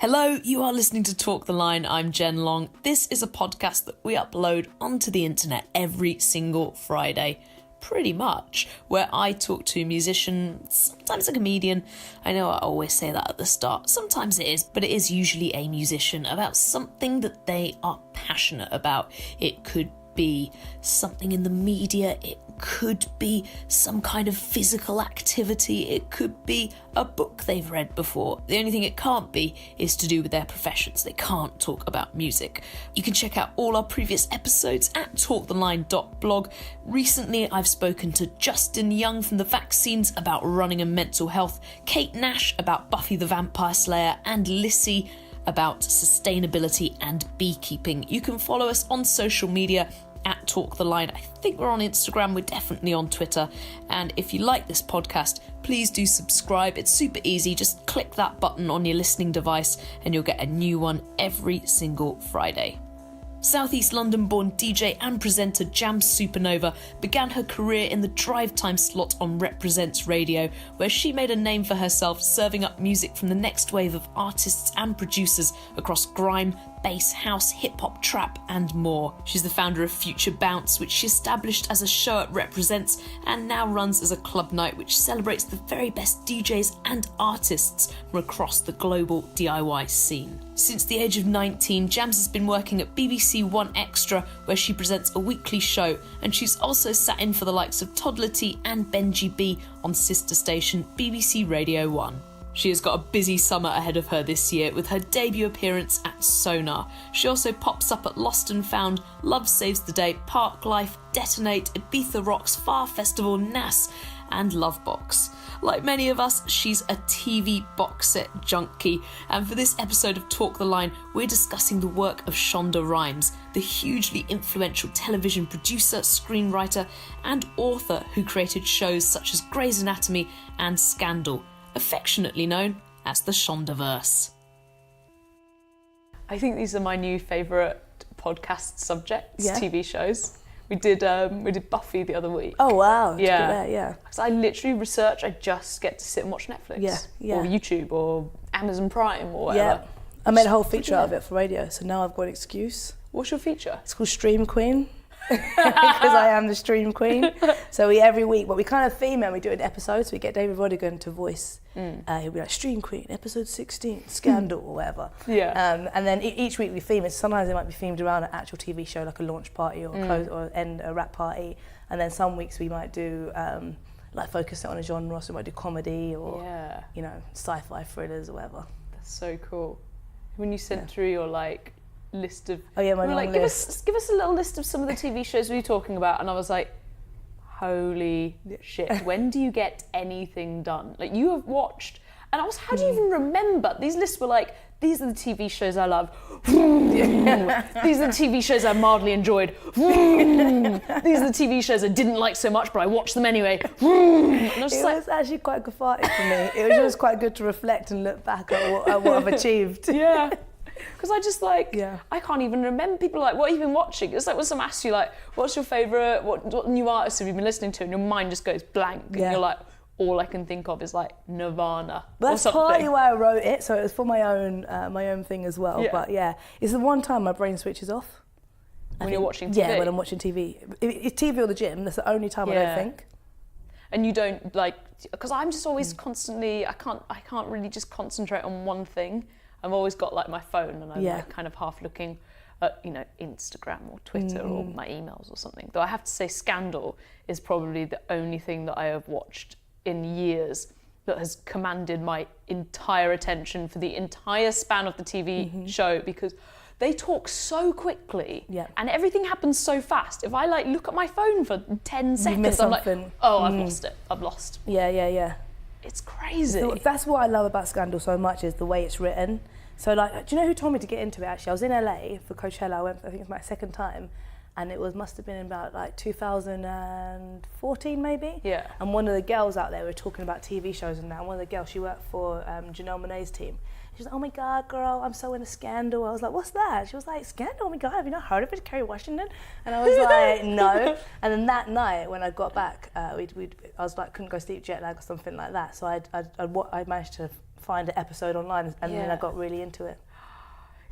Hello, you are listening to Talk the Line. I'm Jen Long. This is a podcast that we upload onto the internet every single Friday, pretty much, where I talk to musicians, sometimes a comedian. I know I always say that at the start. Sometimes it is, but it is usually a musician about something that they are passionate about. It could be something in the media, it could be some kind of physical activity, it could be a book they've read before. The only thing it can't be is to do with their professions. They can't talk about music. You can check out all our previous episodes at talktheline.blog. Recently, I've spoken to Justin Young from The Vaccines about running and mental health, Kate Nash about Buffy the Vampire Slayer, and Lissy about sustainability and beekeeping. You can follow us on social media at Talk the Line. I think we're on Instagram, we're definitely on Twitter. And if you like this podcast, please do subscribe. It's super easy. Just click that button on your listening device and you'll get a new one every single Friday. Southeast London-born DJ and presenter Jamz Supernova began her career in the drivetime slot on Reprezent Radio, where she made a name for herself serving up music from the next wave of artists and producers across grime, bass, house, hip-hop, trap and more. She's the founder of Future Bounce, which she established as a show at Represents and now runs as a club night which celebrates the very best DJs and artists from across the global DIY scene. Since the age of 19, Jamz has been working at BBC One Extra, where she presents a weekly show, and she's also sat in for the likes of Toddla and Benji B on sister station BBC Radio 1. She has got a busy summer ahead of her this year with her debut appearance at Sonar. She also pops up at Lost and Found, Love Saves the Day, Park Life, Detonate, Ibiza Rocks, Far Festival, NAS and Lovebox. Like many of us, she's a TV box set junkie, and for this episode of Talk the Line, we're discussing the work of Shonda Rhimes, the hugely influential television producer, screenwriter and author who created shows such as Grey's Anatomy and Scandal, affectionately known as the Shondaverse. I think these are my new favourite podcast subjects, TV shows. We did Buffy the other week. Oh wow! Yeah. Because I literally research. I just get to sit and watch Netflix, or YouTube, or Amazon Prime, or whatever. Yeah, I made a whole feature out of it for radio, so now I've got an excuse. What's your feature? It's called Stream Queen, because I am the Stream Queen. So every week, but we kind of theme it. We do an episode, so we get David Rodigan to voice. He'll be like Stream Queen, episode 16, Scandal, or whatever. Yeah. And then each week we theme it. Sometimes it might be themed around an actual TV show, like a launch party or or end a rap party. And then some weeks we might do like focus it on a genre. So we might do comedy or sci-fi thrillers or whatever. That's so cool. When you sent through your list of my long list. Give us a little list of some of the TV shows we were talking about, and I was like, holy shit, when do you get anything done? Like, you have watched, and I was, how do you even remember? These lists were like, these are the TV shows I love. These are the TV shows I mildly enjoyed. These are the TV shows I didn't like so much, but I watched them anyway. And I was just was actually quite cathartic for me. It was just quite good to reflect and look back at what I've achieved. Yeah. Because I just I can't even remember. People are like, what have you been watching? It's like when someone asks you what's your favourite, what new artists have you been listening to, and your mind just goes blank, and you're like, all I can think of is Nirvana. But that's partly why I wrote it, so it was for my own thing as well. Yeah. But it's the one time my brain switches off. When you're watching TV? Yeah, when I'm watching TV. It's TV or the gym, that's the only time I don't think. And you don't because I'm just always constantly, I can't really just concentrate on one thing. I've always got my phone, and I'm kind of half looking at Instagram or Twitter or my emails or something. Though I have to say, Scandal is probably the only thing that I have watched in years that has commanded my entire attention for the entire span of the TV show, because they talk so quickly and everything happens so fast. If I look at my phone for 10 seconds, I'm like, oh, I've lost it. I've lost. Yeah. It's crazy. So that's what I love about Scandal so much, is the way it's written. So do you know who told me to get into it actually? I was in LA for Coachella, I think it's my second time, and it must have been in about 2014 maybe. Yeah. And one of the girls out there were talking about TV shows and that, and one of the girls, she worked for Janelle Monáe's team. She was like, oh my God, girl, I'm so into Scandal. I was like, what's that? She was like, Scandal, oh my God, have you not heard of it, Kerry Washington? And I was like, no. And then that night when I got back, I was couldn't go sleep, jet lag or something like that. So I managed to find an episode online, and then I got really into it.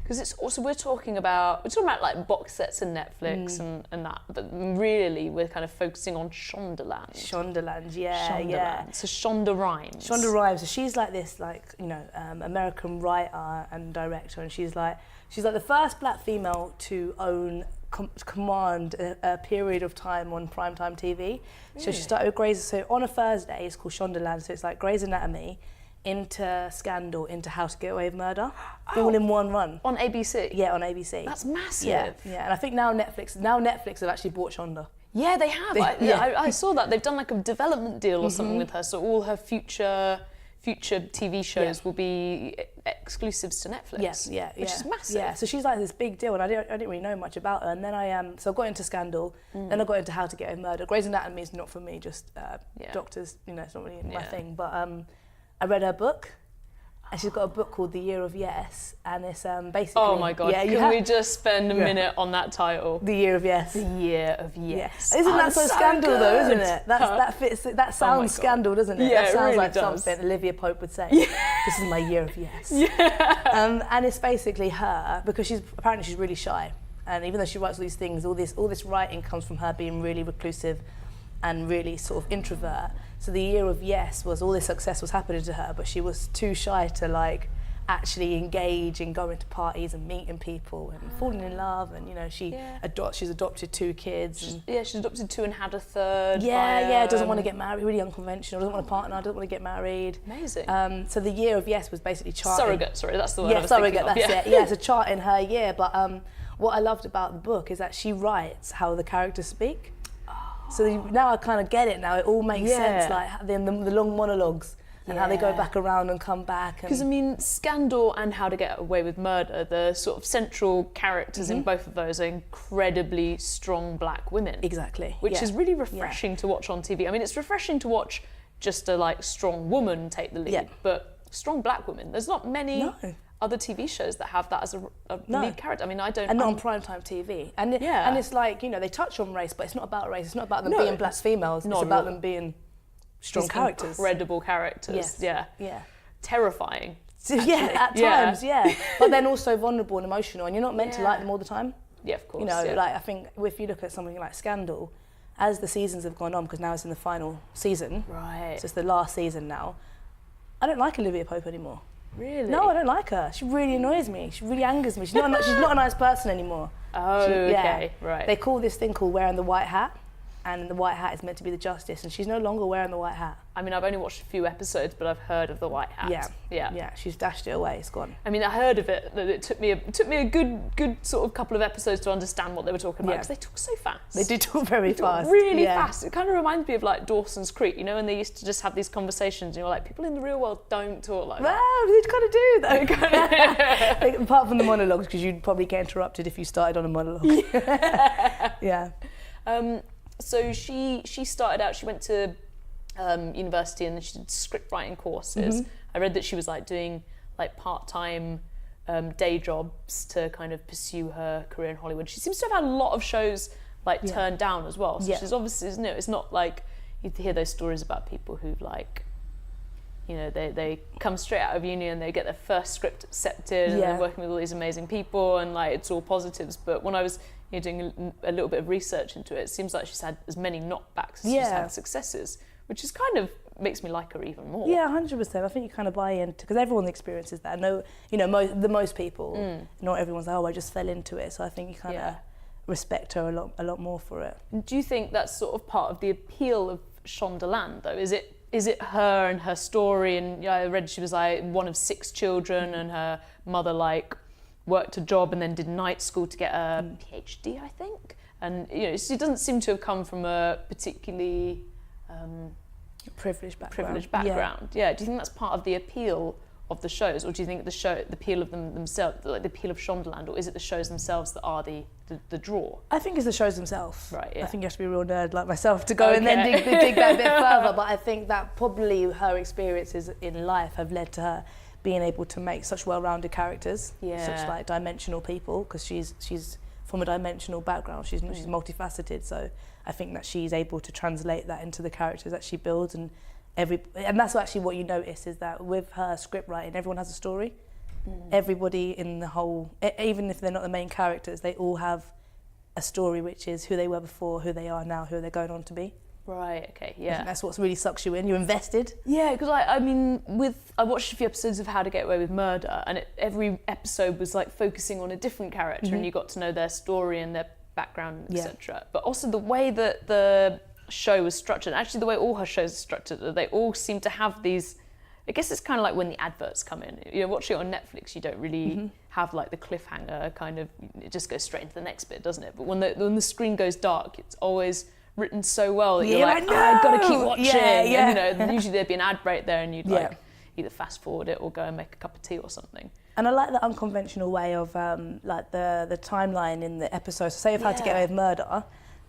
Because it's also we're talking about like box sets and Netflix and that, but really we're kind of focusing on Shondaland. Shondaland, yeah. Shondaland. So Shonda Rhimes. Shonda Rhimes. So she's like this, American writer and director, and she's like the first black female to command a period of time on primetime TV. Really? So she started with Grey's. So on a Thursday, it's called Shondaland. So it's like Grey's Anatomy, into Scandal, into How to Get Away with Murder, all in one run. On ABC? Yeah, on ABC. That's massive. Yeah, and I think now Netflix have actually bought Shonda. Yeah, they have. I saw that. They've done like a development deal or something with her, so all her future TV shows will be exclusives to Netflix. Which is massive. Yeah, so she's like this big deal, and I didn't really know much about her. And then I got into Scandal, then I got into How to Get Away with Murder. Grey's Anatomy is not for me, just doctors, it's not really my thing. But I read her book, and she's got a book called The Year of Yes, and it's basically... Oh my God, can we just spend a minute on that title? The Year of Yes. The Year of Yes. Isn't that so Scandal good. Though, isn't it? That fits, that sounds Scandal, doesn't it? Yeah, that sounds really like does. something Olivia Pope would say. This is my Year of Yes. And it's basically her, because she's really shy, and even though she writes all these things, all this writing comes from her being really reclusive and really sort of introvert. So the Year of Yes was all this success was happening to her, but she was too shy to like actually engage in going to parties and meeting people and falling in love. And she's adopted 2 kids. She's adopted 2 and had a third. Doesn't want to get married, really unconventional. Doesn't want a partner. Doesn't want to get married. Amazing. So the Year of Yes was basically charting. Surrogate. Sorry, that's the word I was thinking of. That's it. Yeah, it's a chart in her year. But what I loved about the book is that she writes how the characters speak. So now I kind of get it now. It all makes sense, like the long monologues and how they go back around and come back. Because Scandal and How to Get Away with Murder, the sort of central characters in both of those are incredibly strong black women. Exactly. Which is really refreshing to watch on TV. I mean, it's refreshing to watch just a strong woman take the lead, but strong black women. There's not many other TV shows that have that as a lead character. I mean, I don't... And not on primetime TV. And it's like, they touch on race, but it's not about race. It's not about them being black females. It's about them being strong characters. Incredible characters. Yes. Yeah. Terrifying. Actually. At times, But then also vulnerable and emotional, and you're not meant to like them all the time. Yeah, of course. I think if you look at something like Scandal, as the seasons have gone on, because now it's in the final season. Right. So it's the last season now. I don't like Olivia Pope anymore. Really? No, I don't like her. She really annoys me. She really angers me. She's not a nice person anymore. Oh, okay, right. They call this thing called wearing the white hat, and the white hat is meant to be the justice, and she's no longer wearing the white hat. I mean, I've only watched a few episodes, but I've heard of the white hat. Yeah. She's dashed it away. It's gone. I mean, I heard of it. That it took me a good sort of couple of episodes to understand what they were talking about, because they talk so fast. They do talk very fast. Really fast. It kind of reminds me of Dawson's Creek, and they used to just have these conversations, and you're like, people in the real world don't talk like that. Well, they kind of do though. Apart from the monologues, because you'd probably get interrupted if you started on a monologue. Yeah. So she started out. She went to university, and then she did script writing courses. I read that she was doing part-time day jobs to kind of pursue her career in Hollywood. She seems to have had a lot of shows turned down as well. So she's obviously, it's not like you hear those stories about people who've they come straight out of uni and they get their first script accepted and they're working with all these amazing people and it's all positives. But when I was doing a little bit of research into it, it seems like she's had as many knockbacks as she's had successes, which is kind of makes me like her even more. Yeah, 100%. I think you kind of buy into, because everyone experiences that. I know, most people, not everyone's like, I just fell into it. So I think you kind of respect her a lot more for it. Do you think that's sort of part of the appeal of Shondaland, though? Is it her and her story? And I read she was one of 6 children, and her mother worked a job and then did night school to get a PhD, I think. And she doesn't seem to have come from a particularly privileged background. Yeah. Do you think that's part of the appeal of the shows, or do you think the appeal of them themselves, the appeal of Shondaland, or is it the shows themselves that are the draw? I think it's the shows themselves. Right. Yeah. I think you have to be a real nerd like myself to go and then dig that a bit further. But I think that probably her experiences in life have led to her being able to make such well-rounded characters, such dimensional people, because she's from a dimensional background. She's multifaceted. So I think that she's able to translate that into the characters that she builds, and and that's actually what you notice is that with her script writing, everyone has a story. Everybody in the whole, even if they're not the main characters, they all have a story, which is who they were before, who they are now, who they're going on to be. Right, okay, yeah. That's what really sucks you in. You're invested. Yeah, because I watched a few episodes of How to Get Away with Murder, and every episode was like focusing on a different character, and you got to know their story and their background, etc. But also the way that the show was structured, actually the way all her shows are structured, they all seem to have these, I guess it's kind of like when the adverts come in. Watching it on Netflix, you don't really have like the cliffhanger kind of, it just goes straight into the next bit, doesn't it? But when the screen goes dark, it's always written so well that you're like, I've got to keep watching. And, usually there'd be an ad break there and you'd like either fast forward it or go and make a cup of tea or something. And I like the unconventional way of like the timeline in the episode. So say if I had to get away with murder,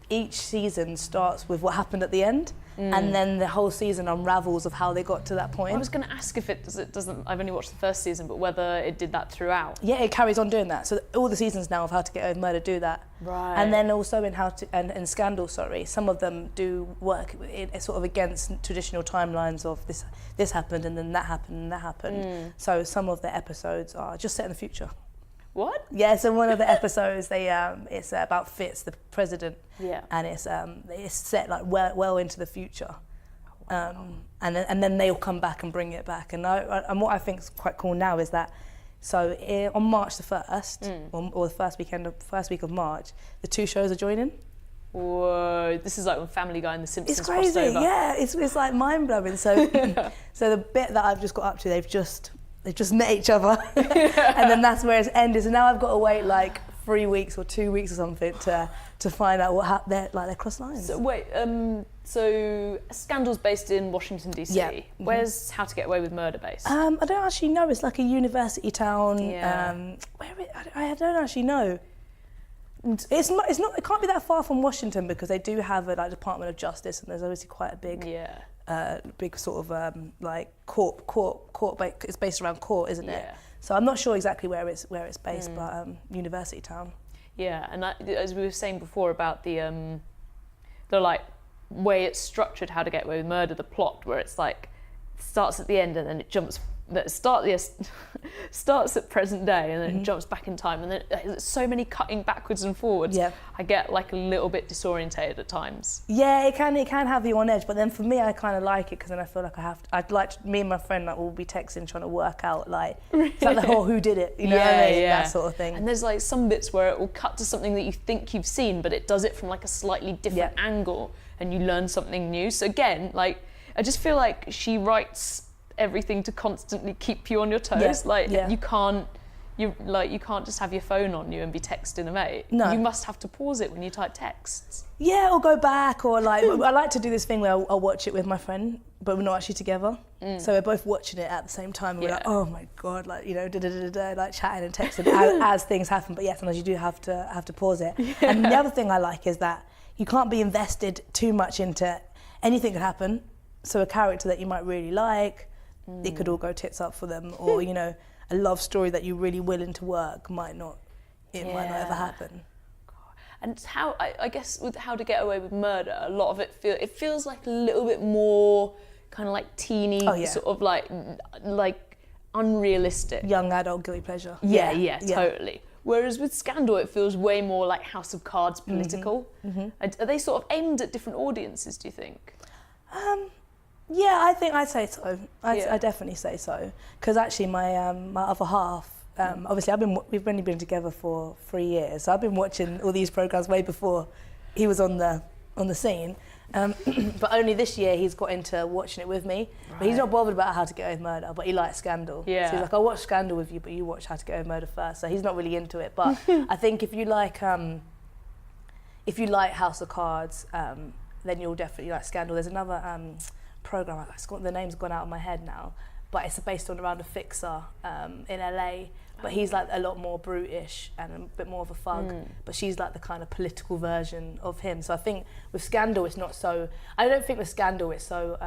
each season starts with what happened at the end, and then the whole season unravels of how they got to that point. I was going to ask if it doesn't. I've only watched the first season, but whether it did that throughout. Yeah, it carries on doing that. So all the seasons now of How to Get Away with Murder do that. Right. And then also in Scandal, some of them do work sort of against traditional timelines of this happened and then that happened and that happened. So some of the episodes are just set in the future. What? Yeah, so one of the episodes, it's about Fitz, the president, and it's set like well into the future, and then they'll come back and bring it back. And what I think is quite cool now is that, so on March the 1st, or the first week of March, the two shows are joining. Whoa! This is like when Family Guy and The Simpsons It's crazy, crossed over. yeah. It's like mind blowing. So the bit that I've just got up to, they've just met each other, and then that's where it's ended. So now I've got to wait like 3 weeks or 2 weeks or something to find out what happened. They're cross lines. So wait, so Scandal's based in Washington DC. Yeah. Where's How to Get Away with Murder based? I don't actually know. It's like a university town. Yeah. I don't actually know. It's not. It can't be that far from Washington because they do have a Department of Justice, and there's obviously quite a big. Yeah. Big sort of like court. It's based around court, isn't it? Yeah. So I'm not sure exactly where it's based, but university town. Yeah, and as we were saying before about the like way it's structured, How to Get Away with Murder, the plot where it's like starts at the end and then it jumps. Starts at present day and then it jumps back in time, and then there's so many cutting backwards and forwards. Yeah. I get like a little bit disorientated at times. Yeah, it can have you on edge, but then for me, I kind of like it because then I feel like me and my friend will be texting trying to work out it's like the whole who did it, you know what I mean? That sort of thing. And there's like some bits where it will cut to something that you think you've seen, but it does it from like a slightly different angle, and you learn something new. So again, like I just feel like she writes everything to constantly keep you on your toes. You can't just have your phone on you and be texting a mate. No. You must have to pause it when you type texts. Yeah, or go back, or like I like to do this thing where I'll watch it with my friend, but we're not actually together. So we're both watching it at the same time, and we're like, oh my god, like like chatting and texting as things happen. But yeah, sometimes you do have to pause it. Yeah. And the other thing I like is that you can't be invested too much into anything could happen. So a character that you might really like, it could all go tits up for them, or a love story that you're really willing to work might not ever happen. And how I guess with How to Get Away with Murder, a lot of it feels like a little bit more kind of like teeny, sort of like unrealistic, young adult guilty pleasure. Yeah, totally. Whereas with Scandal, it feels way more like House of Cards political. Are they sort of aimed at different audiences, do you think? Yeah, I'd say so. I definitely say so. Because actually, my my other half, obviously, we've only been together for 3 years. So I've been watching all these programs way before he was on the scene. But only this year he's got into watching it with me. Right. But he's not bothered about How to Get Away with Murder. But he likes Scandal. Yeah. So he's like, I'll watch Scandal with you, but you watch How to Get Away with Murder first. So he's not really into it. But I think if you like House of Cards, then you'll definitely like Scandal. There's another program, the name's gone out of my head now, but it's based around a fixer in LA, but he's like a lot more brutish and a bit more of a thug, but she's like the kind of political version of him. So I think with Scandal it's not so, I don't think with Scandal it's so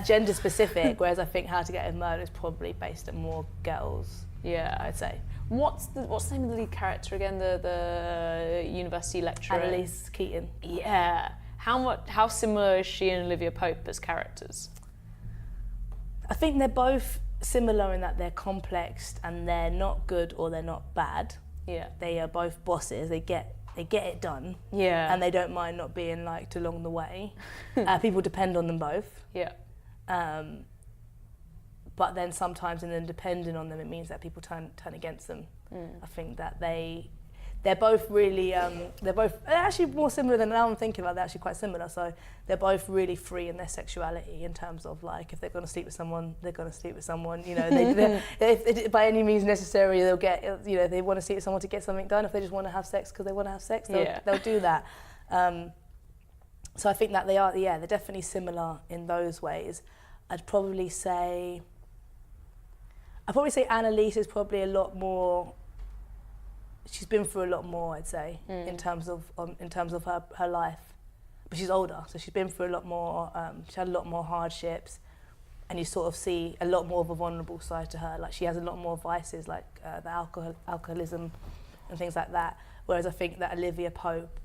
gender specific, whereas I think How to Get Away with Murder is probably based on more girls. Yeah, I'd say. What's the name of the lead character again? The university lecturer. Annalise Keaton. Yeah. How similar is she and Olivia Pope as characters? I think they're both similar in that they're complex and they're not good or they're not bad. Yeah. They are both bosses. They get it done. Yeah. And they don't mind not being liked along the way. People depend on them both. Yeah. But then sometimes in them depending on them, it means that people turn against them. I think that they're both really, they're actually more similar than now I'm thinking about. They're actually quite similar. So they're both really free in their sexuality in terms of like, if they're going to sleep with someone, they're going to sleep with someone. You know, if by any means necessary, they'll get, you know, they want to sleep with someone to get something done. If they just want to have sex because they want to have sex, they'll do that. So I think that they're definitely similar in those ways. I'd probably say Annalise is probably a lot more. She's been through a lot more, I'd say, in terms of her life. But she's older, so she's been through a lot more. She had a lot more hardships, and you sort of see a lot more of a vulnerable side to her. Like she has a lot more vices, like the alcoholism and things like that. Whereas I think that Olivia Pope,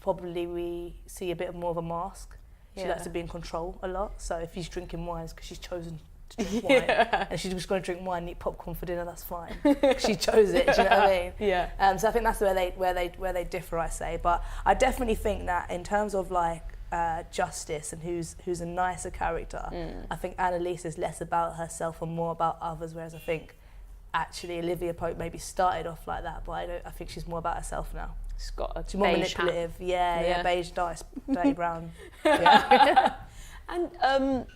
probably we see a bit more of a mask. She likes to be in control a lot. So if she's drinking wine, it's because she's chosen to drink wine, and she's just going to drink wine and eat popcorn for dinner. That's fine. She chose it. Do you know what I mean? Yeah. So I think that's where they differ. I say, but I definitely think that in terms of like justice and who's a nicer character, I think Annalise is less about herself and more about others. Whereas I think actually Olivia Pope maybe started off like that, but I think she's more about herself now. She's more manipulative. Yeah, beige, dirty brown. Yeah. And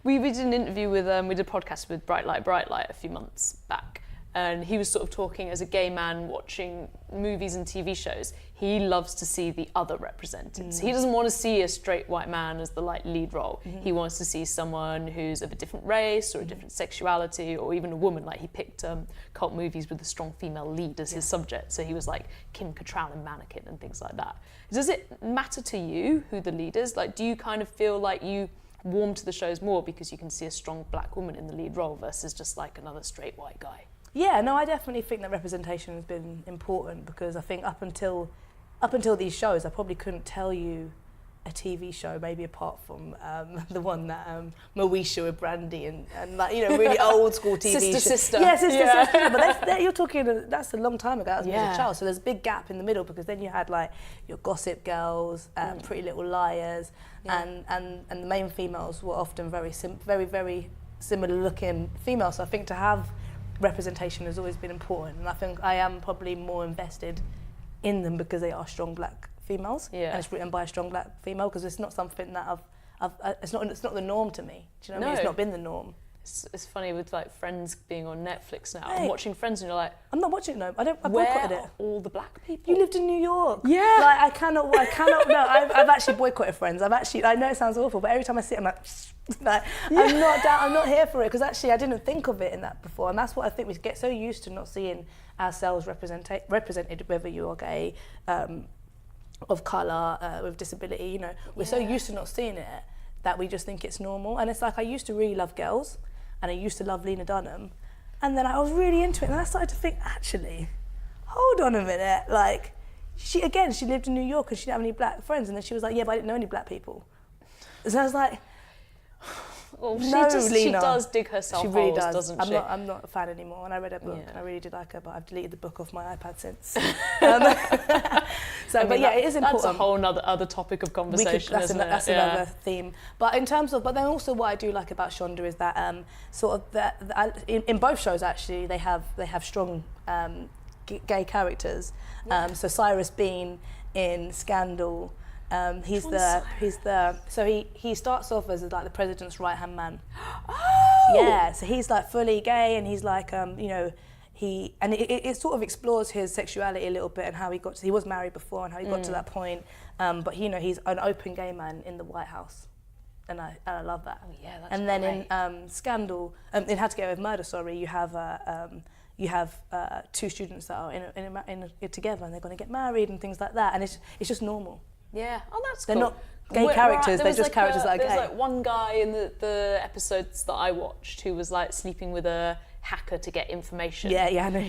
we did an interview with, we did a podcast with Bright Light a few months back, and he was sort of talking as a gay man watching movies and TV shows. He loves to see the other represented. So he doesn't want to see a straight white man as the like lead role. He wants to see someone who's of a different race or a different sexuality, or even a woman. Like he picked cult movies with a strong female lead as his subject. So he was like Kim Cattrall in Mannequin and things like that. Does it matter to you who the lead is? Like, do you kind of feel like you warm to the shows more because you can see a strong black woman in the lead role versus just like another straight white guy? Yeah, no, I definitely think that representation has been important, because I think up until these shows, I probably couldn't tell you a TV show, maybe apart from the one that Moesha with Brandy and like, you know, really old school TV Sister. Yeah, sister. But you're talking, that's a long time ago. That was when I was a child. So there's a big gap in the middle, because then you had like your Gossip Girls, Pretty Little Liars, and the main females were often very similar looking females. So I think to have representation has always been important, and I think I am probably more invested in them because they are strong black females, and it's written by a strong black female, because it's not something that it's not the norm to me. Do you know what I mean? It's not been the norm. It's funny with like Friends being on Netflix now. I'm watching Friends and you're like, I'm not watching it. No, I boycotted where it. Are all the black people? You lived in New York. Yeah. Like I cannot. No, I've actually boycotted Friends. I know it sounds awful, but every time I see it, I'm like, I'm not here for it, because actually I didn't think of it in that before, and that's what I think we get so used to not seeing ourselves represented, whether you are gay, of colour, with disability. You know, we're so used to not seeing it that we just think it's normal. And it's like I used to really love girls, and I used to love Lena Dunham, and then I was really into it, and then I started to think, actually, hold on a minute, like she lived in New York and she didn't have any black friends, and then she was like, yeah, but I didn't know any black people. So I was like, well, Lena. She does dig herself she really holes, does. doesn't she? I'm not a fan anymore, and I read her book, and I really did like her, but I've deleted the book off my iPad since. But it is important. That's a whole other topic of conversation, that's isn't it? That's another theme. But in terms of, but then also what I do like about Shonda is that in both shows actually they have strong gay characters. So Cyrus Bean in Scandal. He starts off as like the president's right-hand man. Oh! Yeah, so he's like fully gay, and he's like, it sort of explores his sexuality a little bit, and how he was married before, and how he got to that point. But he's an open gay man in the White House, and I love that. Oh yeah, that's and then in Scandal, in How to Get Away with Murder, you have two students that are in together, and they're going to get married and things like that, and it's just normal. Yeah. Oh, that's they're cool. not gay characters, they're just characters that are gay. There was like one guy in the episodes that I watched who was like sleeping with a hacker to get information. Yeah,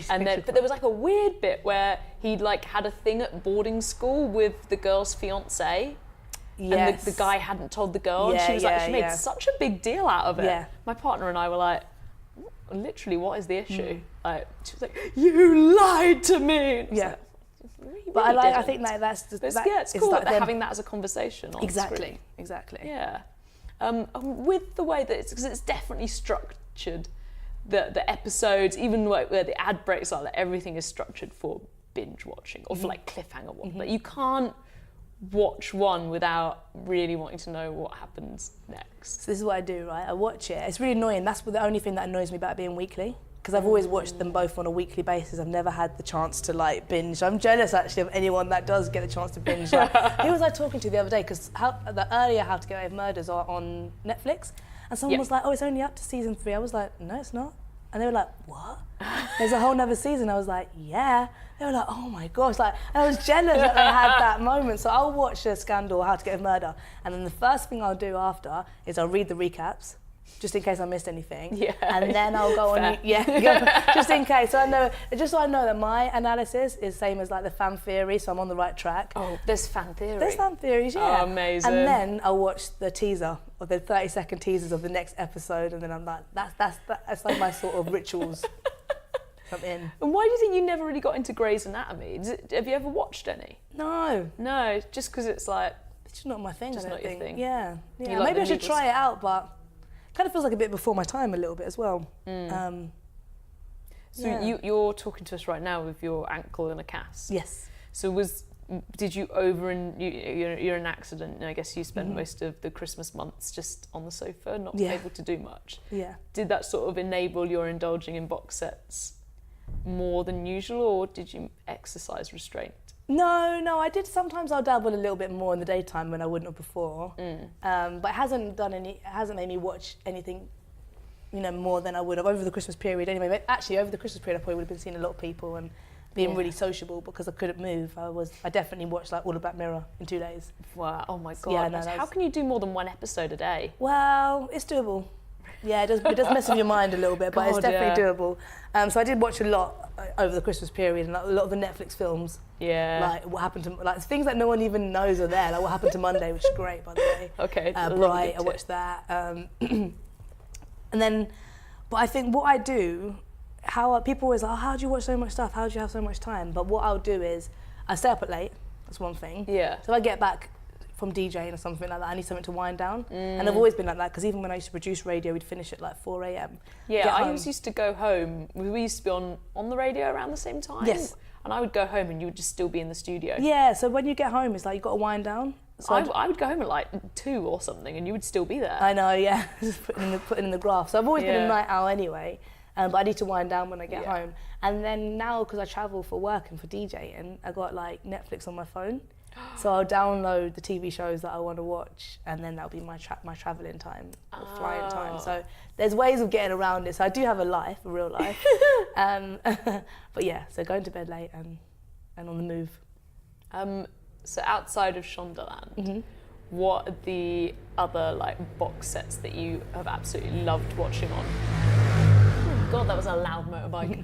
I know. But there was like a weird bit where he like had a thing at boarding school with the girl's fiance. and the guy hadn't told the girl, and she was like, she made such a big deal out of it. Yeah. My partner and I were like, literally, what is the issue? Like, she was like, you lied to me. Yeah. Like, but I think like that's just, it's cool that they're having that as a conversation on screen. Exactly. Yeah. With the way that because it's definitely structured, the episodes, even where the ad breaks are, like everything is structured for binge watching or for like cliffhanger one. Like you can't watch one without really wanting to know what happens next. So this is what I do, right? I watch it. It's really annoying. That's the only thing that annoys me about being weekly. Because I've always watched them both on a weekly basis. I've never had the chance to like binge. I'm jealous actually of anyone that does get the chance to binge. Like, who was I talking to the other day? Because the earlier How to Get Away with Murders are on Netflix, and someone was like, "Oh, it's only up to season 3." I was like, "No, it's not." And they were like, "What? There's a whole nother season." I was like, "Yeah." They were like, "Oh my gosh!" Like, and I was jealous that they had that moment. So I'll watch a Scandal, How to Get Away with Murder, and then the first thing I'll do after is I'll read the recaps, just in case I missed anything. Yeah. And then I'll go on, just in case. So I know, just so I know that my analysis is same as like the fan theory, so I'm on the right track. Oh, there's fan theory. There's fan theories, yeah. Oh, amazing. And then I'll watch the teaser, or the 30-second teasers of the next episode, and then I'm like, that's like my sort of rituals. I'm in. And why do you think you never really got into Grey's Anatomy? Have you ever watched any? No. No, just because it's like... It's just not my thing, just I don't not think. Your thing. Yeah. Maybe I should try it out, but... kind of feels like a bit before my time a little bit as well. So you're talking to us right now with your ankle in a cast. Yes. So did you you're in an accident, and I guess you spent most of the Christmas months just on the sofa, not able to do much. Yeah. Did that sort of enable your indulging in box sets more than usual, or did you exercise restraint? No, I did. Sometimes I'll dabble a little bit more in the daytime when I wouldn't have before. But it hasn't made me watch anything, more than I would have over the Christmas period anyway. But actually, over the Christmas period, I probably would have been seeing a lot of people and being really sociable because I couldn't move. I definitely watched like all of Black Mirror in 2 days. Wow, oh my God. Yeah, no, how can you do more than one episode a day? Well, it's doable. Yeah, it does mess with your mind a little bit, but it's definitely doable. So I did watch a lot over the Christmas period, and like, a lot of the Netflix films. Yeah. Like what happened to things that no one even knows are there. Like What Happened to Monday, which is great, by the way. Okay. Bright, I watched that. And then, but I think what I do, people always like, how do you watch so much stuff? How do you have so much time? But what I'll do is I stay up at late. That's one thing. Yeah. So if I get back from DJing or something like that, I need something to wind down. And I've always been like that, because even when I used to produce radio, we'd finish at like 4 a.m. Yeah, I always used to go home. We used to be on the radio around the same time. Yes. And I would go home and you would just still be in the studio. Yeah, so when you get home, it's like you've got to wind down. So I would go home at like 2 or something and you would still be there. I know, yeah, just putting in the graph. So I've always been a night owl anyway, but I need to wind down when I get home. And then now, because I travel for work and for DJing, I got like Netflix on my phone. So I'll download the TV shows that I want to watch, and then that'll be my travelling time or flying time. So there's ways of getting around it. So I do have a life, a real life. But yeah, so going to bed late and on the move. So outside of Shondaland, what are the other like box sets that you have absolutely loved watching on? Oh God, that was a loud motorbike.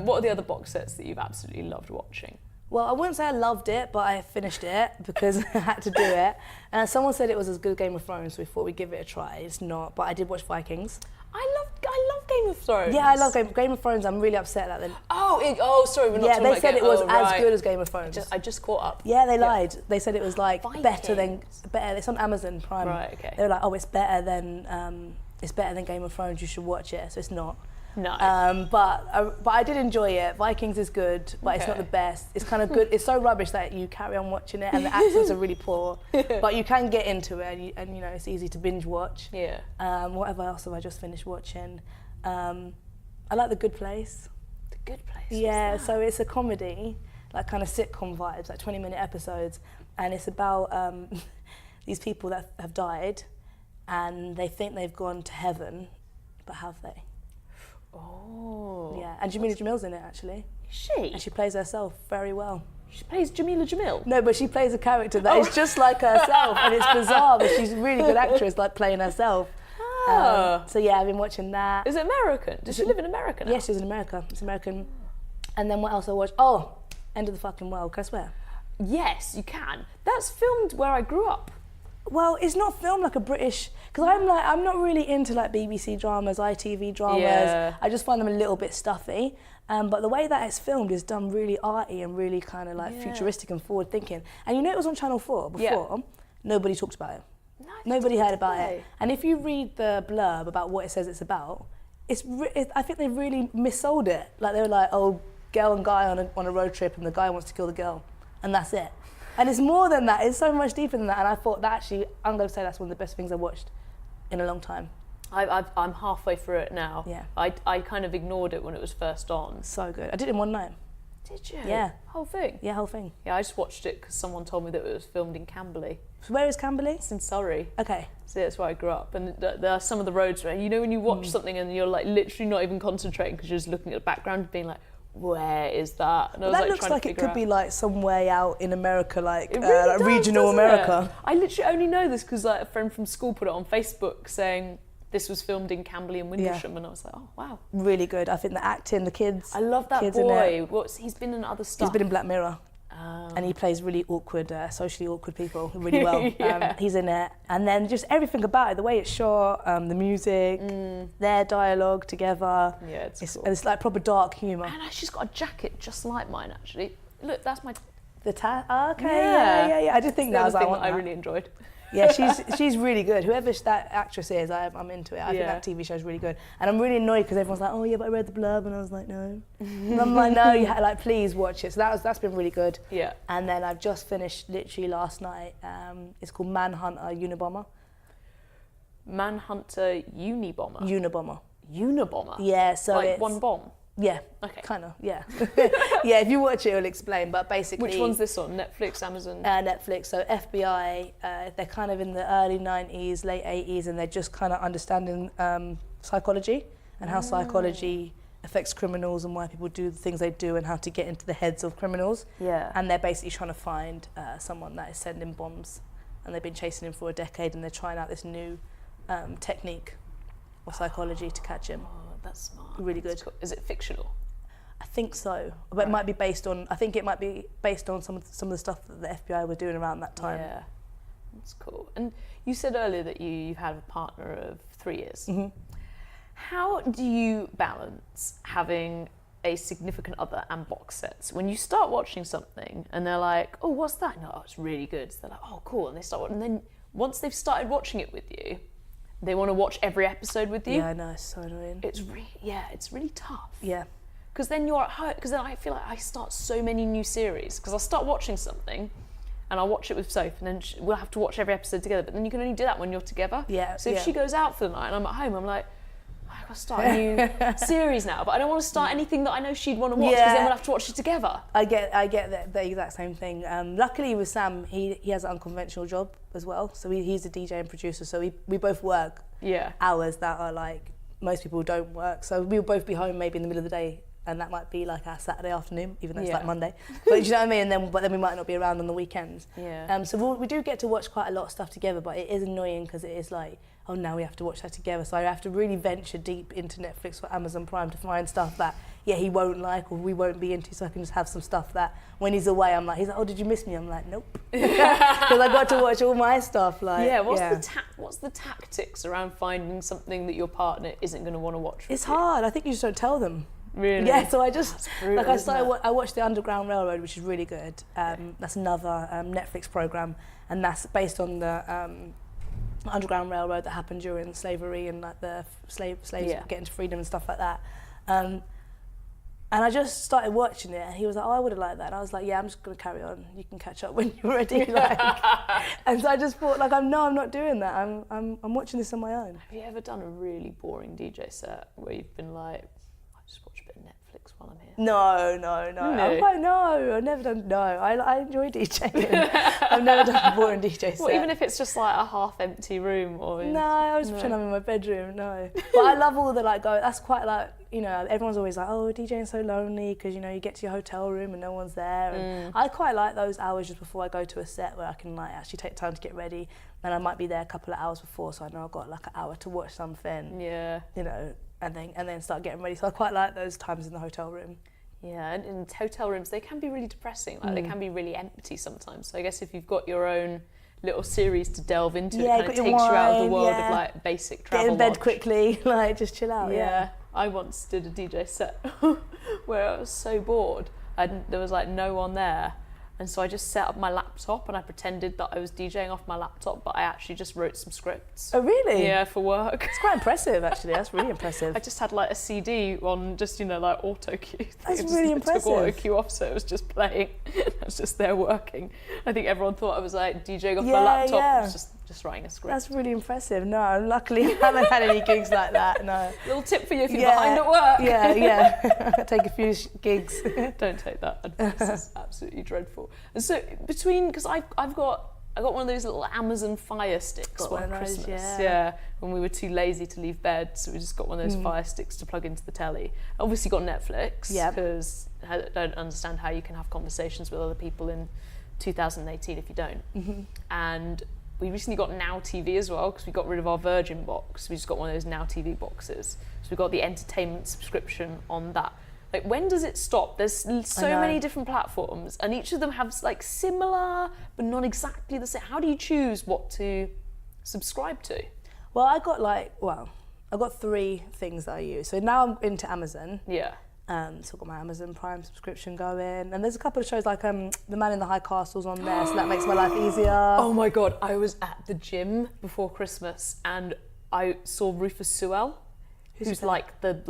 What are the other box sets that you've absolutely loved watching? Well, I wouldn't say I loved it, but I finished it because I had to do it. And someone said it was as good as Game of Thrones, so we thought we'd give it a try. It's not, but I did watch Vikings. I love Game of Thrones. Yeah, I love Game of Thrones. I'm really upset that sorry, we're not talking about they said it was as good as Game of Thrones. I just caught up. Yeah, they lied. They said it was like Vikings. better. It's on Amazon Prime. Right, okay. They were like, it's better than Game of Thrones. You should watch it. So it's not. No. But I did enjoy it. Vikings is good, but it's not the best. It's kind of good. It's so rubbish that you carry on watching it, and the accents are really poor. But you can get into it, and it's easy to binge watch. Yeah. Whatever else have I just finished watching? I like The Good Place. The Good Place. Yeah. So it's a comedy, like kind of sitcom vibes, like 20-minute episodes, and it's about these people that have died, and they think they've gone to heaven, but have they? Oh. Yeah, and Jamila Jamil's in it actually. Is she? And she plays herself very well. She plays Jamila Jamil? No, but she plays a character that is just like herself, and it's bizarre, but she's a really good actress, like playing herself. So yeah, I've been watching that. Is it American? Does she live in America now? Yeah, she's in America. It's American. And then what else I watched? Oh, End of the Fucking World. Can I swear? Yes, you can. That's filmed where I grew up. Well, it's not filmed like a British, because I'm not really into like BBC dramas, ITV dramas. Yeah. I just find them a little bit stuffy. But the way that it's filmed is done really arty and really kind of like futuristic and forward thinking. And you know it was on Channel 4 before, nobody talked about it. No, Nobody heard about it. And if you read the blurb about what it says it's about, I think they really missold it. Like they were like, oh, girl and guy on a road trip and the guy wants to kill the girl. And that's it. And it's more than that, it's so much deeper than that. And I thought that actually, I'm going to say that's one of the best things I've watched in a long time. I'm halfway through it now. Yeah. I kind of ignored it when it was first on. So good. I did it in one night. Did you? Yeah. Whole thing? Yeah, whole thing. Yeah, I just watched it because someone told me that it was filmed in Camberley. So where is Camberley? It's in Surrey. Okay. So that's where I grew up. And there are some of the roads where, you know, when you watch something and you're like literally not even concentrating because you're just looking at the background and being like, where is that? And I was That looks like it could be like some way out in America, like, It really like does, regional doesn't America. it? I literally only know this because like, a friend from school put it on Facebook saying this was filmed in Camberley and Windlesham, and I was like, oh wow, Really good. I think the acting, the kids. I love that kids in boy. He's been in other stuff. He's been in Black Mirror. And he plays really awkward, socially awkward people really well. He's in it. And then just everything about it, the way it's shot, the music, their dialogue together. Yeah, it's cool. And it's like proper dark humour. And she's got a jacket just like mine, actually. Look, that's my... Okay, yeah. I did think that was the thing like that I really enjoyed. Yeah, she's really good. Whoever that actress is, I'm into it. I think that TV show is really good. And I'm really annoyed because everyone's like, oh yeah, but I read the blurb, and I was like, no. And I'm like, no, like please watch it. So that's been really good. Yeah. And then I've just finished literally last night. It's called Manhunter Unabomber. Manhunter Unibomber. Unabomber. Yeah, so like it's one bomb. Yeah. Okay. Kind of. Yeah. Yeah. If you watch it, it'll explain. But basically, which one's this on? Netflix, Amazon? Netflix. So FBI. They're kind of in the early 90s, late 80s, and they're just kind of understanding psychology and how psychology affects criminals and why people do the things they do and how to get into the heads of criminals. Yeah. And they're basically trying to find someone that is sending bombs, and they've been chasing him for a decade, and they're trying out this new technique of psychology to catch him. That's smart. Really good. Cool. Is it fictional? I think so, but it might be based on. I think it might be based on some of the stuff that the FBI were doing around that time. Yeah, that's cool. And you said earlier that you've had a partner of 3 years. Mm-hmm. How do you balance having a significant other and box sets when you start watching something and they're like, "Oh, what's that?" No, it's really good. So they're like, "Oh, cool," and they start. And then once they've started watching it with you, they want to watch every episode with you. Yeah, I know, it's so annoying. It's really tough. Yeah. Because then you're at home, because then I feel like I start so many new series, because I'll start watching something and I'll watch it with Soph, and then we'll have to watch every episode together, but then you can only do that when you're together. Yeah. So if she goes out for the night and I'm at home, I'm like, I've got to start a new series now, but I don't want to start anything that I know she'd want to watch, because then we'll have to watch it together. I get the exact same thing. Luckily with Sam, he has an unconventional job as well, so he's a DJ and producer, so we both work hours that are like most people don't work, so we'll both be home maybe in the middle of the day, and that might be like our Saturday afternoon, even though it's like Monday. But you know what I mean? But then we might not be around on the weekends. Yeah. So we do get to watch quite a lot of stuff together, but it is annoying because it is like, oh, now we have to watch that together. So I have to really venture deep into Netflix or Amazon Prime to find stuff that, he won't like or we won't be into, so I can just have some stuff that when he's away, he's like, oh, did you miss me? I'm like, nope. Because I got to watch all my stuff. Like, what's the tactics around finding something that your partner isn't going to want to watch with It's hard. I think you just don't tell them. Really? Yeah, so I just, brutal, I watched the Underground Railroad, which is really good. That's another Netflix program, and that's based on the Underground Railroad that happened during slavery and like the slaves getting to freedom and stuff like that. And I just started watching it, and he was like, oh, I would have liked that. And I was like, yeah, I'm just going to carry on. You can catch up when you're ready. And so I just thought, I'm not doing that. I'm watching this on my own. Have you ever done a really boring DJ set where you've been like, I just watch a bit of Netflix while I'm here? No. I've never done, I enjoy DJing. I've never done a boring DJ set. Well, even if it's just like a half-empty room or... No, I was pretending I'm in my bedroom, no. But I love all the that's quite like, everyone's always like, oh, DJing's so lonely because, you get to your hotel room and no one's there. And I quite like those hours just before I go to a set where I can actually take time to get ready. And I might be there a couple of hours before, so I know I've got an hour to watch something. Yeah. And then start getting ready. So I quite like those times in the hotel room. Yeah, and in hotel rooms, they can be really depressing. They can be really empty sometimes. So I guess if you've got your own little series to delve into. Yeah, It kind of takes you out of the world of like basic travel. Get in bed lodge. quickly, like just chill out. Yeah. I once did a DJ set where I was so bored. There was like no one there. And so I just set up my laptop and I pretended that I was DJing off my laptop, but I actually just wrote some scripts. Oh, really? Yeah, for work. It's quite impressive, actually. That's really impressive. I just had like a CD on just, like auto cue. That's really impressive. Took auto cue off, so it was just playing. I was just there working. I think everyone thought I was like DJing off my laptop. I was just writing a script. That's really impressive. No, luckily I haven't had any gigs like that, no. Little tip for you if you're behind at work. Yeah. Take a few gigs. Don't take that advice. It's absolutely dreadful. And so because I got one of those little Amazon Fire Sticks one Christmas. Yeah, when we were too lazy to leave bed, so we just got one of those Fire Sticks to plug into the telly. Obviously got Netflix, because I don't understand how you can have conversations with other people in 2018 if you don't. And we recently got Now TV as well, because we got rid of our Virgin box. We just got one of those Now TV boxes. So we got the entertainment subscription on that. Like, when does it stop? There's so many different platforms, and each of them have like similar, but not exactly the same. How do you choose what to subscribe to? Well, I've got 3 things that I use. So now I'm into Amazon. Yeah. So I've got my Amazon Prime subscription going, and there's a couple of shows like The Man in the High Castle's on there, so that makes my life easier. Oh my God, I was at the gym before Christmas and I saw Rufus Sewell, who's like the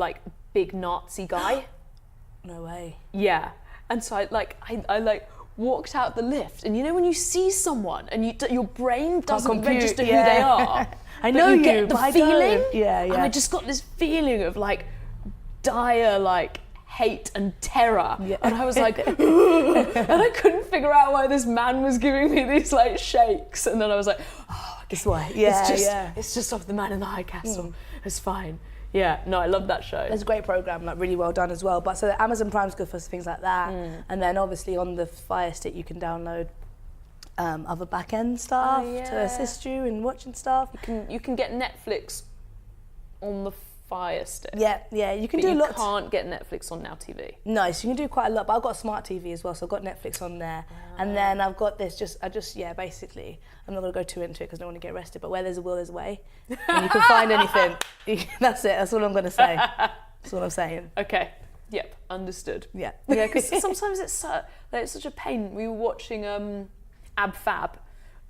big Nazi guy. No way. Yeah, and so I walked out the lift, and when you see someone and your brain doesn't register who they are. I know you get the feeling. Yeah. And I just got this feeling of like dire hate and terror, and I was like, and I couldn't figure out why this man was giving me these like shakes, and then I was like, oh, this why? It's just off The Man in the High Castle. It's fine. Yeah, no, I love that show. It's a great programme, like really well done as well. But so Amazon Prime's good for things like that, and then obviously on the Fire Stick you can download other back-end stuff to assist you in watching stuff. You can get Netflix on the Fire Stick. Yeah, you can do a lot. You can't get Netflix on Now TV. No, so you can do quite a lot. But I've got a smart TV as well, so I've got Netflix on there, and then I've got this. Basically, I'm not going to go too into it because I don't want to get arrested. But where there's a will, there's a way, and you can find anything. That's it. That's all I'm going to say. That's all I'm saying. Okay. Yep. Understood. Yeah. Yeah, because sometimes it's such a pain. We were watching Ab Fab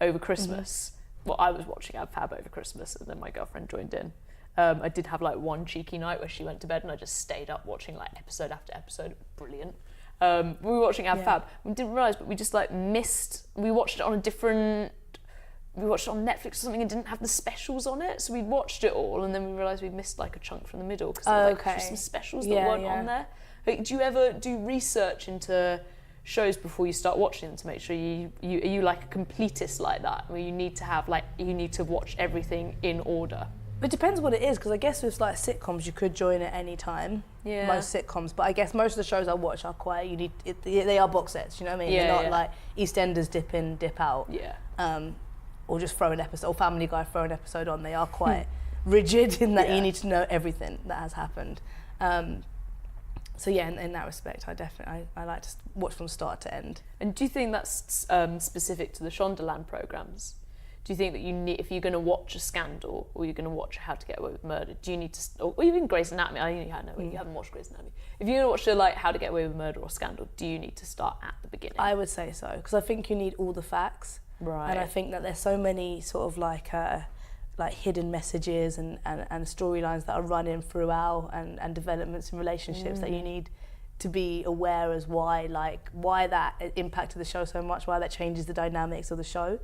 over Christmas. Well, I was watching Ab Fab over Christmas, and then my girlfriend joined in. I did have like one cheeky night where she went to bed and I just stayed up watching like episode after episode. Brilliant. We were watching Ab Fab. We didn't realise, but we just like missed. We watched it on Netflix or something and didn't have the specials on it. So we watched it all and then we realised we missed like a chunk from the middle because there were like Christmas specials that weren't on there. Like, do you ever do research into shows before you start watching them to make sure are you like a completist like that, where you need to watch everything in order? It depends what it is, because I guess with like sitcoms you could join at any time. Yeah. Most sitcoms, but I guess most of the shows I watch are quite they are box sets. You know what I mean? They're not like EastEnders dip in, dip out. Yeah. Or just throw an episode, or Family Guy throw an episode on. They are quite rigid in that you need to know everything that has happened. So yeah, in that respect, I like to watch from start to end. And do you think that's specific to the Shondaland programmes? Do you think that if you're going to watch a Scandal or you're going to watch How to Get Away with Murder, do you need to, or even Grey's Anatomy? You haven't watched Grey's Anatomy. If you're going to watch How to Get Away with Murder or Scandal, do you need to start at the beginning? I would say so, because I think you need all the facts. Right. And I think that there's so many sort of like hidden messages and storylines that are running throughout and developments in relationships that you need to be aware as why that impacted the show so much, why that changes the dynamics of the show.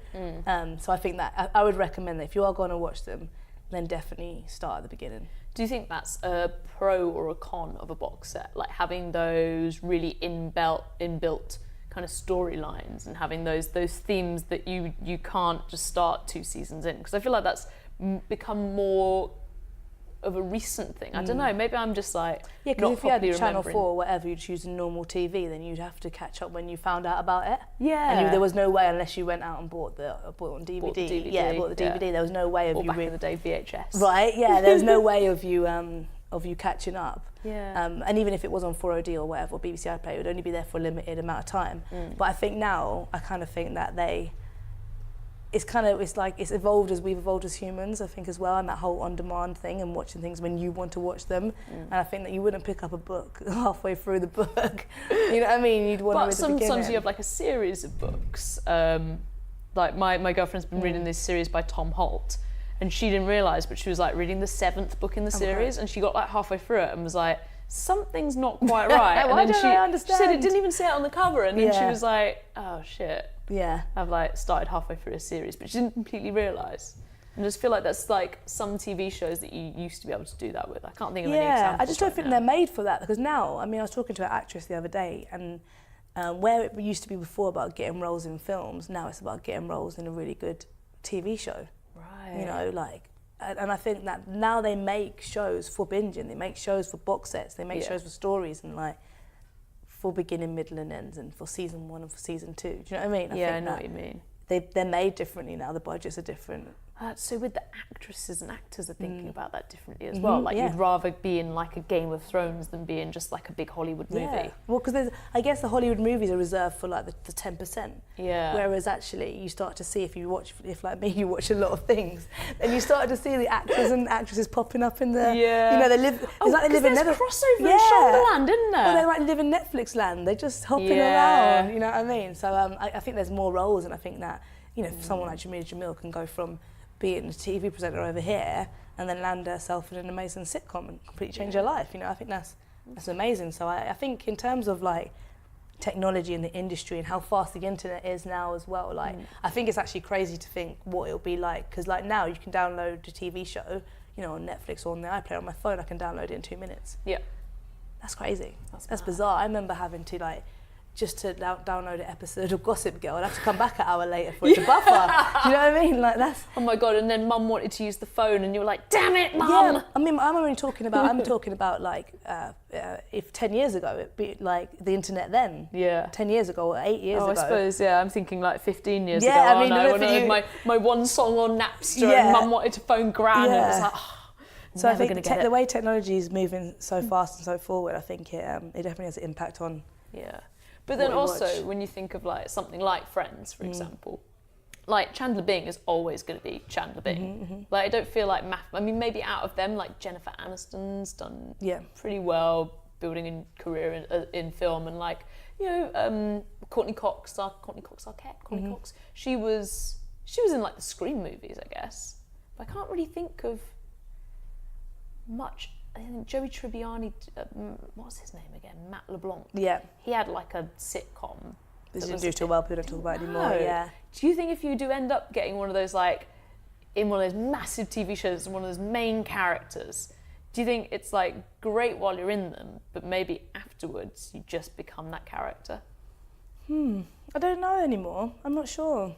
So I think that I would recommend that if you are going to watch them, then definitely start at the beginning. Do you think that's a pro or a con of a box set? Like having those really inbuilt kind of storylines and having those themes that you can't just start 2 seasons in? Because I feel like that's become more of a recent thing. I don't know, maybe I'm just like because if you had Channel 4 or whatever, you'd choose a normal TV, then you'd have to catch up when you found out about it. Yeah. And there was no way, unless you went out and bought it on DVD. Bought the DVD. There was no way of or back in the day VHS. Right, yeah, there was no way of you catching up. Yeah. And even if it was on 4OD or whatever, or BBC iPlayer, it would only be there for a limited amount of time. But I think now, I kind of think that it's evolved as we've evolved as humans, I think, as well, and that whole on-demand thing and watching things when you want to watch them. And I think that you wouldn't pick up a book halfway through the book. You know what I mean? You'd want to read the beginning. But sometimes you have like a series of books. Like my girlfriend's been reading this series by Tom Holt, and she didn't realise, but she was like reading the 7th book in the series, and she got like halfway through it and was like, something's not quite right. Why and then don't I understand? She said it didn't even say it on the cover, and then she was like, oh shit. Yeah. I've like started halfway through a series, but she didn't completely realise. And I just feel like that's like some TV shows that you used to be able to do that with. I can't think of any examples. I just don't think they're made for that, because now, I mean, I was talking to an actress the other day, and where it used to be before about getting roles in films, now it's about getting roles in a really good TV show. Right. You know, like, and I think that now they make shows for binging, they make shows for box sets, they make shows for stories, and like for beginning, middle and ends, and for season 1 and for season 2. Do you know what I mean? I know what you mean. They're made differently now, the budgets are different. So with the actresses and actors are thinking about that differently as well. Like you'd rather be in like a Game of Thrones than be in just like a big Hollywood movie. Yeah. Well, because I guess the Hollywood movies are reserved for like the 10%. Yeah. Whereas actually you start to see, if like me, you watch a lot of things, then you start to see the actors and actresses popping up in the, you know, they live, it's like they live in crossover in Shondaland, isn't there? Well, they like live in Netflix land. They're just hopping around, you know what I mean? So I think there's more roles, and I think that, you know, someone like Jamil can go from being a TV presenter over here and then land herself in an amazing sitcom and completely change her life. You know, I think that's amazing. So I think in terms of like technology in the industry and how fast the internet is now as well, like I think it's actually crazy to think what it'll be like, because like now you can download a TV show, you know, on Netflix or on the iPlayer on my phone. I can download it in 2 minutes. Yeah, that's crazy. That's bizarre. I remember having to like, just to download an episode of Gossip Girl, I'd have to come back an hour later for it to buffer. Do you know what I mean? Like that's. Oh my god! And then Mum wanted to use the phone, and you were like, "Damn it, Mum!" Yeah, I mean, I'm talking about like if 10 years ago, it'd be like the internet then. Yeah. 10 years ago or 8 years ago. I suppose. Yeah, I'm thinking like 15 years ago. Yeah, I mean, when I had my one song on Napster, and Mum wanted to phone Gran, and it was like. Oh, so I think the way technology is moving so fast and so forward, I think it definitely has an impact on. Yeah. But then also, when you think of like something like Friends, for example, like Chandler Bing is always going to be Chandler Bing. Like I don't feel like I mean, maybe out of them, like Jennifer Aniston's done pretty well building a career in film, and like, you know, Courtney Cox, she was in like the Scream movies, I guess. But I can't really think of much. I think Joey Tribbiani, what's his name again? Matt LeBlanc. Yeah. He had like a sitcom. This didn't do too well, people don't talk about it anymore. Yeah. Do you think if you do end up getting one of those, like, in one of those massive TV shows, one of those main characters, do you think it's like great while you're in them, but maybe afterwards you just become that character? I don't know anymore. I'm not sure.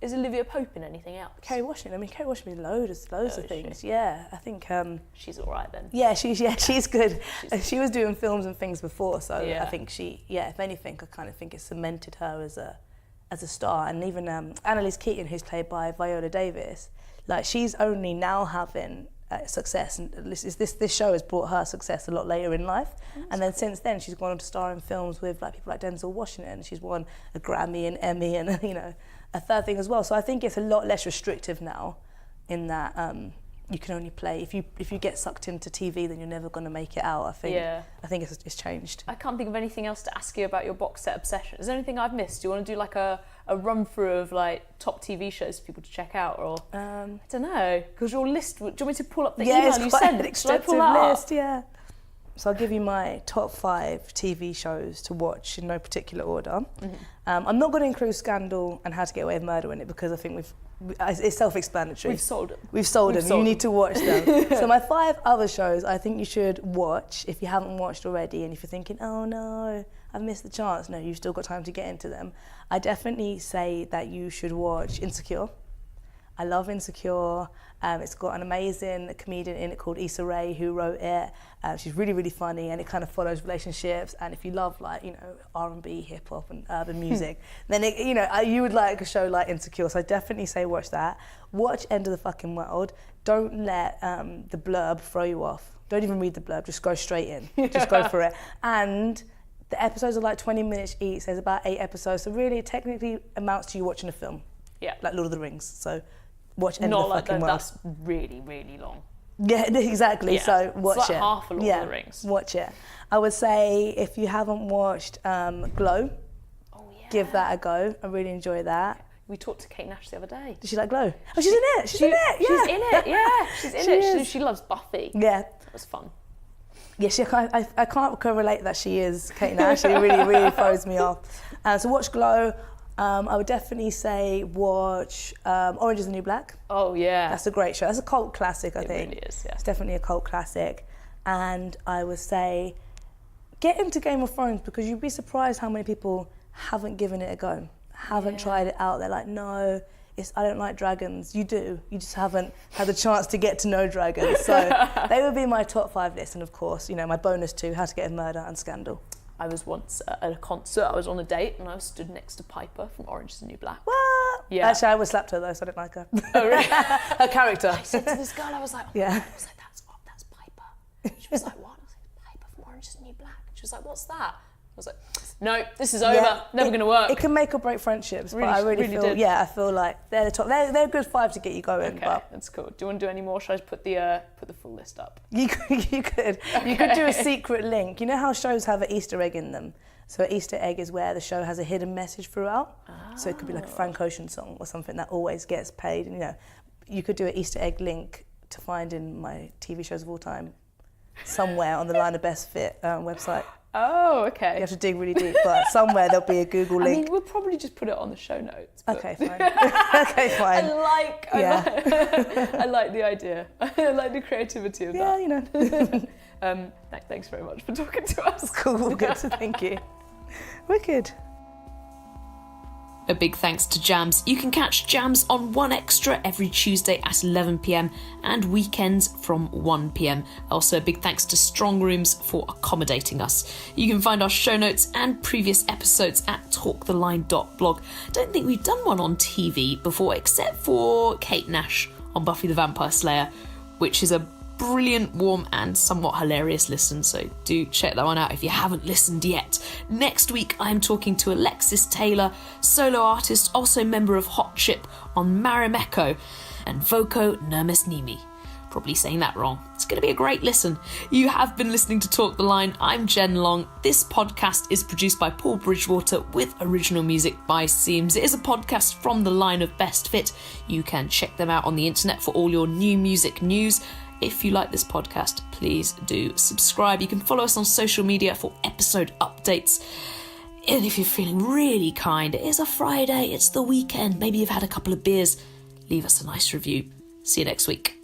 Is Olivia Pope in anything else? Kerry Washington. I mean, Kerry Washington loads of things. Yeah, I think. She's all right then. Yeah, she's good. She was doing films and things before, so I think if anything, I kind of think it cemented her as a star. And even Annalise Keaton, who's played by Viola Davis, like she's only now having success, and this show has brought her success a lot later in life. And then since then, she's gone on to star in films with like people like Denzel Washington. She's won a Grammy and Emmy, and you know, a third thing as well. So I think it's a lot less restrictive now, in that you can only play if you get sucked into TV, then you're never going to make it out. I think it's changed. I can't think of anything else to ask you about your box set obsession. Is there anything I've missed? Do you want to do like a run through of like top TV shows for people to check out, or I don't know, because your list. Do you want me to pull up the email you sent? An extensive list. Yeah. So I'll give you my top 5 TV shows to watch in no particular order. I'm not going to include Scandal and How to Get Away with Murder in it, because I think it's self-explanatory. We've sold them. You need to watch them. So my 5 other shows I think you should watch if you haven't watched already, and if you're thinking, oh no, I've missed the chance. No, you've still got time to get into them. I definitely say that you should watch Insecure. I love Insecure. It's got an amazing comedian in it called Issa Rae who wrote it. She's really, really funny, and it kind of follows relationships. And if you love, like, you know, R&B, hip hop, and urban music, then it, you know, you would like a show like Insecure. So I definitely say watch that. Watch End of the Fucking World. Don't let the blurb throw you off. Don't even read the blurb. Just go straight in. Just go for it. And the episodes are like 20 minutes each. There's about 8 episodes. So really, it technically amounts to you watching a film. Yeah. Like Lord of the Rings. So watch End Not of the like Fucking that. World. That's really, really long. Yeah, exactly. Yeah. So watch it's like it. half a Lord of the Rings. Watch it. I would say if you haven't watched Glow, give that a go. I really enjoy that. We talked to Kate Nash the other day. Did she like Glow? Oh, she's in it. She's in it. Yeah. She's in it. Yeah, she's in it. She loves Buffy. Yeah. That was fun. Yeah, I can't relate that she is Kate Nash. It really, really throws me off. So watch Glow. I would definitely say watch Orange is the New Black. Oh, yeah. That's a great show. That's a cult classic, I think. It really is, yeah. It's definitely a cult classic. And I would say get into Game of Thrones, because you'd be surprised how many people haven't given it a go, haven't tried it out. They're like, no, I don't like dragons. You do. You just haven't had the chance to get to know dragons. So they would be my top 5 list. And of course, my bonus 2, How to Get a Murder and Scandal. I was once at a concert, I was on a date, and I was stood next to Piper from Orange is the New Black. What? Yeah. Actually, I would slap her though, so I don't like her. Oh, really? Her character. I said to this girl, I was like, that's Piper. She was like, what? I was like, Piper from Orange is the New Black. She was like, what's that? I was like, no, this is over. Never going to work. It can make or break friendships, Really, but I really feel, did. I feel like they're the top. They're a good 5 to get you going. Okay, but that's cool. Do you want to do any more? Should I just put the full list up? You could do a secret link. You know how shows have an Easter egg in them? So an Easter egg is where the show has a hidden message throughout. So it could be like a Frank Ocean song or something that always gets played. And, you could do an Easter egg link to find in my TV shows of all time somewhere on the Line of Best Fit website. Oh, okay. You have to dig really deep, but somewhere there'll be a Google link. I mean, we'll probably just put it on the show notes. Okay, fine. Okay, fine. I like the idea. I like the creativity of that. Yeah, Thanks very much for talking to us. Cool, good, thank you. Wicked. A big thanks to Jamz. You can catch Jamz on 1Extra every Tuesday at 11 p.m. and weekends from 1 p.m. Also, a big thanks to Strong Rooms for accommodating us. You can find our show notes and previous episodes at talktheline.blog. Don't think we've done one on TV before, except for Kate Nash on Buffy the Vampire Slayer, which is a brilliant, warm and somewhat hilarious listen, so do check that one out if you haven't listened yet. Next week I'm talking to Alexis Taylor, solo artist, also member of Hot Chip on Marimekko, and Voko Nurmesnimi. Probably saying that wrong. It's going to be a great listen. You have been listening to Talk the Line. I'm Jen Long. This podcast is produced by Paul Bridgewater with original music by Seams. It is a podcast from the Line of Best Fit. You can check them out on the internet for all your new music news. If you like this podcast, please do subscribe. You can follow us on social media for episode updates. And if you're feeling really kind, it is a Friday, it's the weekend, maybe you've had a couple of beers, leave us a nice review. See you next week.